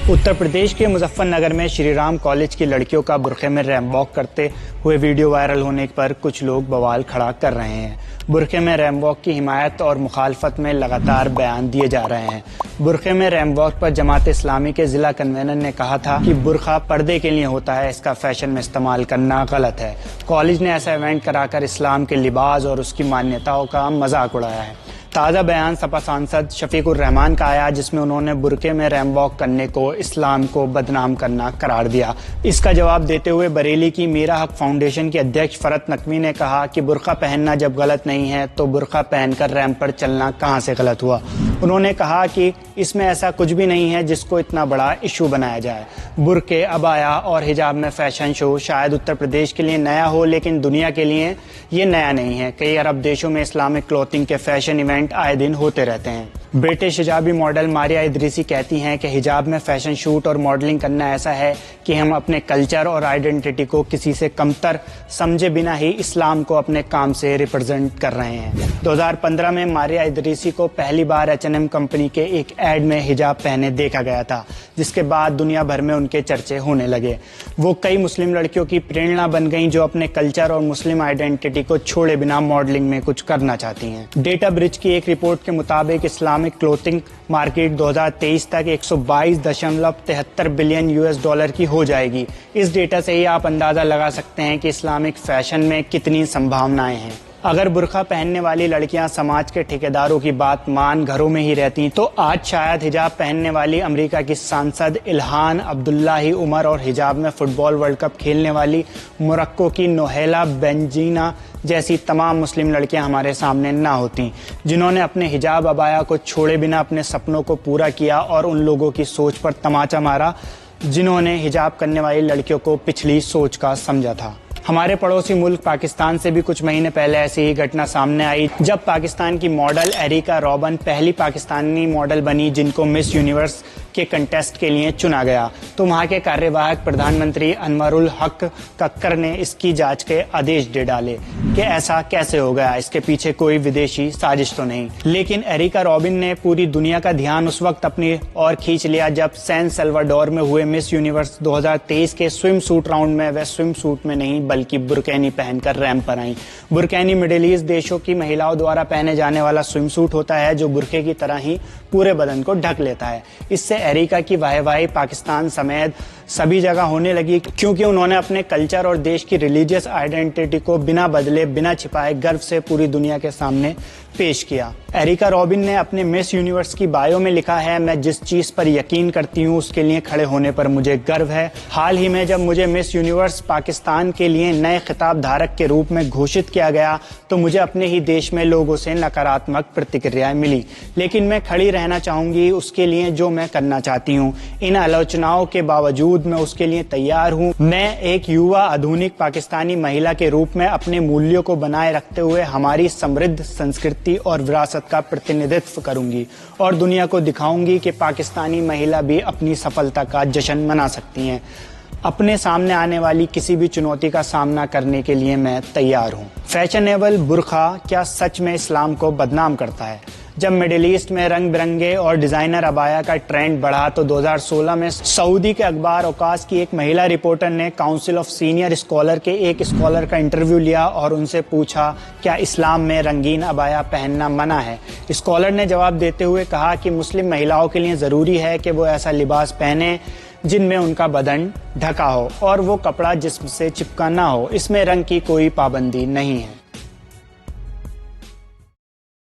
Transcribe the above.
उत्तर प्रदेश के मुजफ्फरनगर में श्री राम कॉलेज की लड़कियों का बुरखे में रैंप वॉक करते हुए वीडियो वायरल होने पर कुछ लोग बवाल खड़ा कर रहे हैं। बुरखे में रैंप वॉक की हिमायत और मुखालफत में लगातार बयान दिए जा रहे हैं। बुरखे में रैंप वॉक पर जमात इस्लामी के जिला कन्वीनर ने कहा था कि बुरखा पर्दे के लिए होता है, इसका फैशन में इस्तेमाल करना गलत है। कॉलेज ने ऐसा इवेंट कराकर इस्लाम के लिबास और उसकी मान्यताओं का मजाक उड़ाया है। ताज़ा बयान सपा सांसद शफीकुर रहमान का आया, जिसमें उन्होंने बुरके में रैंप वॉक करने को इस्लाम को बदनाम करना करार दिया। इसका जवाब देते हुए बरेली की मीरा हक फाउंडेशन के अध्यक्ष फरत नकवी ने कहा कि बुरका पहनना जब गलत नहीं है तो बुरका पहनकर रैंप पर चलना कहां से गलत हुआ। उन्होंने कहा कि इसमें ऐसा कुछ भी नहीं है जिसको इतना बड़ा इशू बनाया जाए। बुरके, अबाया और हिजाब में फैशन शो शायद उत्तर प्रदेश के लिए नया हो, लेकिन दुनिया के लिए ये नया नहीं है। कई अरब देशों में इस्लामिक क्लॉथिंग के फैशन इवेंट आए दिन होते रहते हैं। ब्रिटिश हिजाबी मॉडल मारिया इदरीसी कहती हैं कि हिजाब में फैशन शूट और मॉडलिंग करना ऐसा है कि हम अपने कल्चर और आइडेंटिटी को किसी से कमतर समझे बिना ही इस्लाम को अपने काम से रिप्रेजेंट कर रहे हैं। 2015 में मारिया इदरीसी को पहली बार H&M कंपनी के एक एड में हिजाब पहने देखा गया था, जिसके बाद दुनिया भर में उनके चर्चे होने लगे। वो कई मुस्लिम लड़कियों की प्रेरणा बन गईं जो अपने कल्चर और मुस्लिम आइडेंटिटी को छोड़े बिना मॉडलिंग में कुछ करना चाहती हैं। डेटा ब्रिज की एक रिपोर्ट के मुताबिक इस्लामिक क्लोथिंग मार्केट 2023 तक 122.73 बिलियन US$ की हो जाएगी। इस डेटा से ही आप अंदाजा लगा सकते हैं कि इस्लामिक फैशन में कितनी संभावनाएं हैं। अगर बुरखा पहनने वाली लड़कियां समाज के ठेकेदारों की बात मान घरों में ही रहती तो आज शायद हिजाब पहनने वाली अमेरिका की सांसद इल्हान अब्दुल्लाही उमर और हिजाब में फुटबॉल वर्ल्ड कप खेलने वाली मोरक्को की नोहेला बेंजीना जैसी तमाम मुस्लिम लड़कियां हमारे सामने ना होती, जिन्होंने अपने हिजाब अबाया को छोड़े बिना अपने सपनों को पूरा किया और उन लोगों की सोच पर तमाचा मारा जिन्होंने हिजाब करने वाली लड़कियों को पिछली सोच का समझा था। हमारे पड़ोसी मुल्क पाकिस्तान से भी कुछ महीने पहले ऐसी ही घटना सामने आई, जब पाकिस्तान की मॉडल एरिका रॉबन पहली पाकिस्तानी मॉडल बनी जिनको मिस यूनिवर्स के कंटेस्ट के लिए चुना गया। तो वहां के कार्यवाहक प्रधानमंत्री अनवरुल हक कक्कर ने इसकी जांच के आदेश दे डाले कि ऐसा कैसे हो गया, इसके पीछे कोई विदेशी साजिश तो नहीं। लेकिन एरिका रॉबिन ने पूरी दुनिया का ध्यान उस वक्त अपनी ओर खींच लिया जब सैन सल्वाडोर में हुए मिस यूनिवर्स 2023 के स्विम सूट राउंड में वह स्विम सूट में नहीं बल्कि बुरकैनी पहनकर रैंप पर आई। बुरकैनी मिडिल ईस्ट देशों की महिलाओं द्वारा पहने जाने वाला स्विम सूट होता है जो बुरखे की तरह ही पूरे बदन को ढक लेता है। इससे एरिका की वाहवाही पाकिस्तान समेत सभी जगह होने लगी, क्योंकि उन्होंने अपने कल्चर और देश की रिलीजियस आइडेंटिटी को बिना बदले बिना छिपाए गर्व से पूरी दुनिया के सामने पेश किया। एरिका रॉबिन ने अपने मिस यूनिवर्स की बायो में लिखा है, मैं जिस चीज पर यकीन करती हूँ उसके लिए खड़े होने पर मुझे गर्व है। हाल ही में जब मुझे मिस यूनिवर्स पाकिस्तान के लिए नए खिताब धारक के रूप में घोषित किया गया तो मुझे अपने ही देश में लोगों से नकारात्मक प्रतिक्रियाएं मिली, लेकिन मैं खड़ी रहना चाहूंगी उसके लिए जो मैं करना चाहती हूँ। इन आलोचनाओं के बावजूद मैं उसके लिए तैयार हूँ। मैं एक युवा आधुनिक पाकिस्तानी महिला के रूप में अपने मूल्यों को बनाए रखते हुए हमारी समृद्ध संस्कृति और विरासत का प्रतिनिधित्व करूंगी और दुनिया को दिखाऊंगी कि पाकिस्तानी महिला भी अपनी सफलता का जश्न मना सकती हैं। अपने सामने आने वाली किसी भी चुनौती का सामना करने के लिए मैं तैयार हूँ। फैशनेबल बुरखा क्या सच में इस्लाम को बदनाम करता है? जब मिडिल ईस्ट में रंग बिरंगे और डिजाइनर अबाया का ट्रेंड बढ़ा तो 2016 में सऊदी के अखबार औकास की एक महिला रिपोर्टर ने काउंसिल ऑफ सीनियर स्कॉलर के एक स्कॉलर का इंटरव्यू लिया और उनसे पूछा, क्या इस्लाम में रंगीन अबाया पहनना मना है? स्कॉलर ने जवाब देते हुए कहा कि मुस्लिम महिलाओं के लिए जरूरी है कि वो ऐसा लिबास पहने जिनमें उनका बदन ढका हो और वो कपड़ा जिस्म से चिपका ना हो। इसमें रंग की कोई पाबंदी नहीं है।